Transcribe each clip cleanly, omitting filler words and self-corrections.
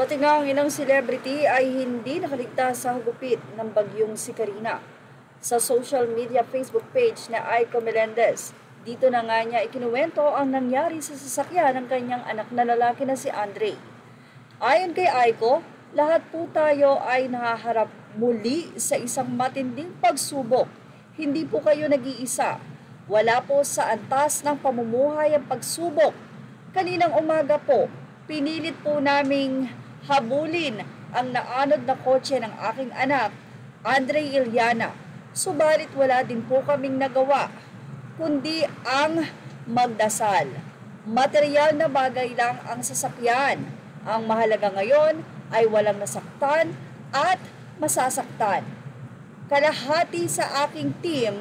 Pati nga ang inang celebrity ay hindi nakaligtas sa hugupit ng bagyong si Karina. Sa social media Facebook page na Aiko Melendez, dito na nga niya ikinuwento ang nangyari sa sasakyan ng kanyang anak na lalaki na si Andre. Ayon kay Aiko, lahat po tayo ay nahaharap muli sa isang matinding pagsubok. Hindi po kayo nag-iisa. Wala po sa antas ng pamumuhay ang pagsubok. Kaninang umaga po, pinilit po naming habulin ang naanod na kotse ng aking anak, Andre Iliana. Subalit wala din po kaming nagawa, kundi ang magdasal. Material na bagay lang ang sasakyan. Ang mahalaga ngayon ay walang nasaktan at masasaktan. Kalahati sa aking team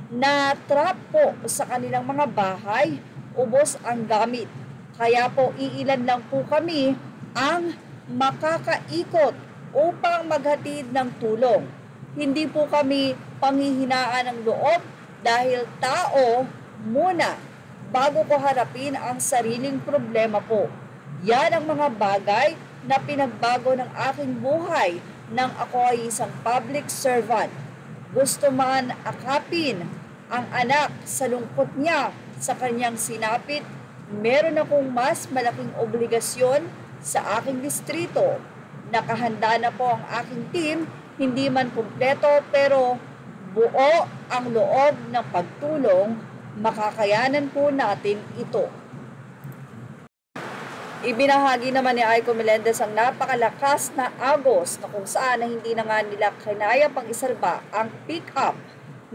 na trap po sa kanilang mga bahay, ubos ang gamit. Kaya po iilan lang po kami ang makakaikot upang maghatid ng tulong. Hindi po kami panghihinaan ng loob dahil tao muna bago ko harapin ang sariling problema po. Yan ang mga bagay na pinagbago ng aking buhay nang ako ay isang public servant. Gusto man akapin ang anak sa lungkot niya sa kanyang sinapit, meron akong mas malaking obligasyon sa aking distrito. Nakahanda na po ang aking team, hindi man kumpleto pero buo ang loob ng pagtulong, makakayanan po natin ito. Ibinahagi naman ni Aiko Melendez ang napakalakas na agos na kung saan na hindi na nga nila kinaya pang isalba ang pick-up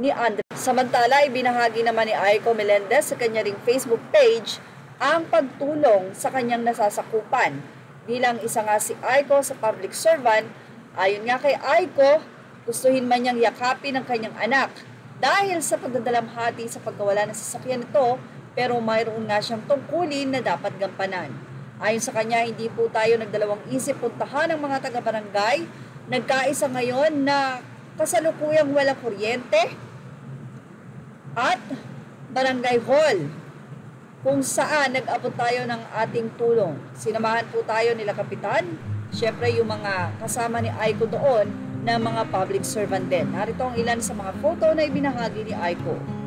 ni Andre. Samantala, ibinahagi naman ni Aiko Melendez sa kanya ring Facebook page ang pagtulong sa kanyang nasasakupan. Bilang isa nga si Aiko sa public servant, ayon nga kay Aiko, gustuhin man niyang yakapin ang kanyang anak dahil sa pagdadalamhati sa pagkawala ng sasakyan nito, pero mayroon nga siyang tungkulin na dapat gampanan. Ayon sa kanya, hindi po tayo nagdalawang isip puntahan ng mga taga-barangay. Nagkaisa ngayon na kasalukuyang walang kuryente at barangay hall kung saan nag-abot tayo ng ating tulong. Sinamahan po tayo nila Kapitan, syempre yung mga kasama ni Aiko doon na mga public servant din. Narito ang ilan sa mga photo na ibinahagi ni Aiko.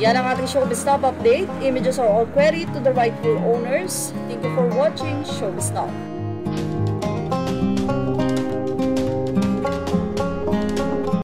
Yan ang ating Showbiz Now update. Images are all queried to the rightful owners. Thank you for watching Showbiz Now.